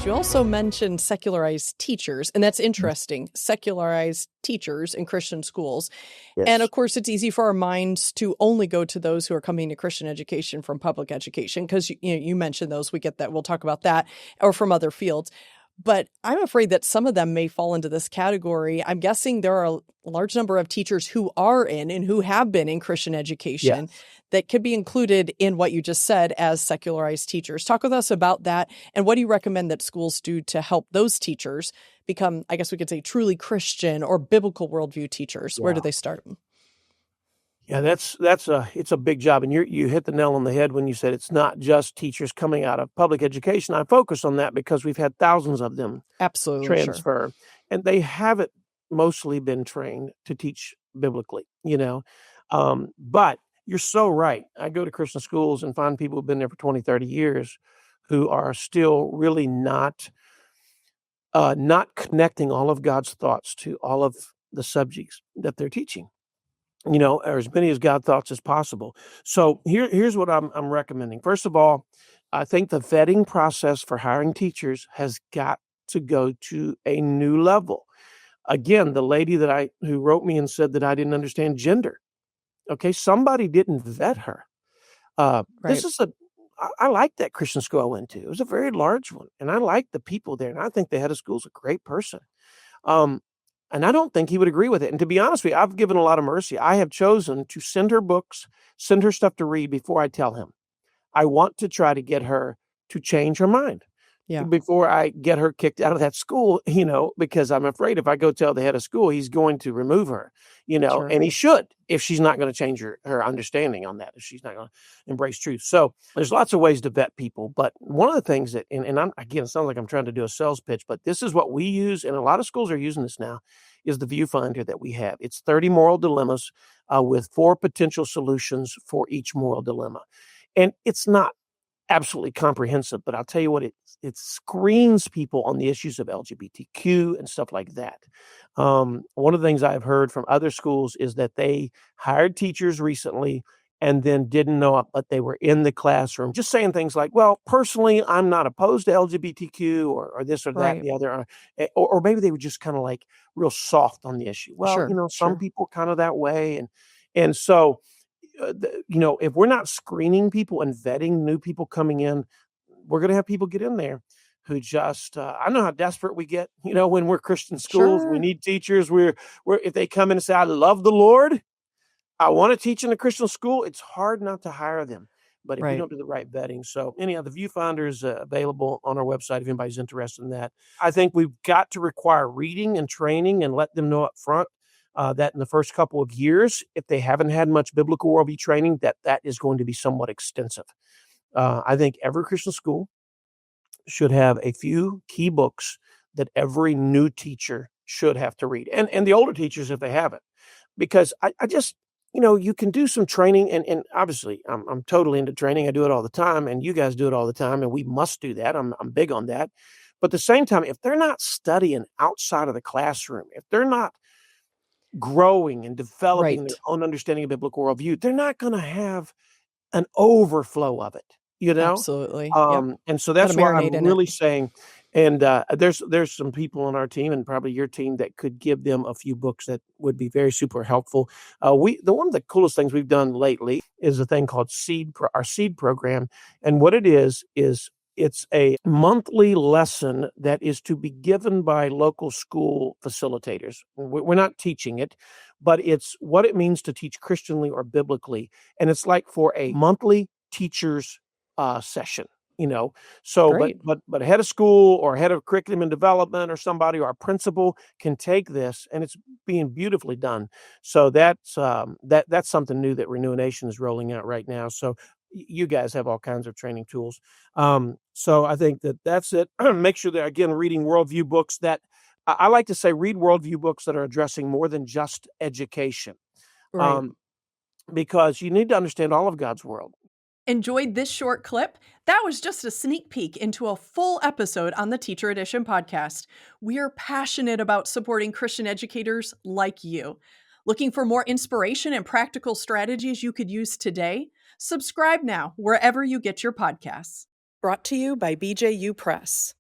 you also mentioned secularized teachers, and that's interesting. Secularized teachers in Christian schools. Yes. And of course, it's easy for our minds to only go to those who are coming to Christian education from public education, because you mentioned those. We get that. We'll talk about that, or from other fields. But I'm afraid that some of them may fall into this category. I'm guessing there are a large number of teachers who are in and who have been in Christian education that could be included in what you just said as secularized teachers. Talk with us about that. And what do you recommend that schools do to help those teachers become, I guess we could say, truly Christian or biblical worldview teachers? Where do they start? Yeah, it's a big job, and you hit the nail on the head when you said it's not just teachers coming out of public education. I focus on that because we've had thousands of them Absolutely, transfer, and they haven't mostly been trained to teach biblically, But you're so right. I go to Christian schools and find people who've been there for 20, 30 years who are still really not connecting all of God's thoughts to all of the subjects that they're teaching. Or as many as God thoughts as possible. So here's what I'm recommending. First of all, I think the vetting process for hiring teachers has got to go to a new level. Again, the lady who wrote me and said that I didn't understand gender. Okay, somebody didn't vet her. This is I like that Christian school I went to. It was a very large one, and I liked the people there, and I think the head of school is a great person. And I don't think he would agree with it. And to be honest with you, I've given a lot of mercy. I have chosen to send her books, send her stuff to read before I tell him. I want to try to get her to change her mind before I get her kicked out of that school, because I'm afraid if I go tell the head of school, he's going to remove her, Sure. and he should if she's not going to change her understanding on that, if she's not going to embrace truth. So there's lots of ways to vet people. But one of the things that, and I'm, again, it sounds like I'm trying to do a sales pitch, but this is what we use, and a lot of schools are using this now, is the viewfinder that we have. It's 30 moral dilemmas with 4 potential solutions for each moral dilemma. And it's not absolutely comprehensive, but I'll tell you what, it screens people on the issues of LGBTQ and stuff like that. One of the things I've heard from other schools is that they hired teachers recently and then didn't know it, but they were in the classroom just saying things like, well, personally, I'm not opposed to LGBTQ or this or that, and the other, or maybe they were just kind of like real soft on the issue. Well, some people kind of that way. And so, if we're not screening people and vetting new people coming in, we're going to have people get in there who just, I know how desperate we get, when we're Christian schools, we need teachers. If they come in and say, I love the Lord, I want to teach in a Christian school, it's hard not to hire them. But if we don't do the right vetting. So anyhow, the viewfinder is available on our website if anybody's interested in that. I think we've got to require reading and training and let them know up front that in the first couple of years, if they haven't had much biblical worldview training, that is going to be somewhat extensive. I think every Christian school should have a few key books that every new teacher should have to read, and the older teachers if they haven't, because I just, you can do some training, and obviously I'm totally into training. I do it all the time, and you guys do it all the time, and we must do that. I'm big on that. But at the same time, if they're not studying outside of the classroom, if they're not growing and developing their own understanding of biblical worldview, they're not going to have an overflow of it, Absolutely. And so that's why I'm really saying, and there's some people on our team and probably your team that could give them a few books that would be very super helpful. One of the coolest things we've done lately is a thing called our Seed program, and what it is it's a monthly lesson that is to be given by local school facilitators. We're not teaching it, but it's what it means to teach Christianly or biblically. And it's like for a monthly teacher's session, So, but a head of school or head of curriculum and development or somebody or a principal can take this, and it's being beautifully done. So that's something new that Renew a Nation is rolling out right now. So you guys have all kinds of training tools. So I think that's it. Make sure that, again, reading worldview books that I like to say, read worldview books that are addressing more than just education. Because you need to understand all of God's world. Enjoyed this short clip? That was just a sneak peek into a full episode on the Teacher Edition podcast. We are passionate about supporting Christian educators like you. Looking for more inspiration and practical strategies you could use today? Subscribe now wherever you get your podcasts. Brought to you by BJU Press.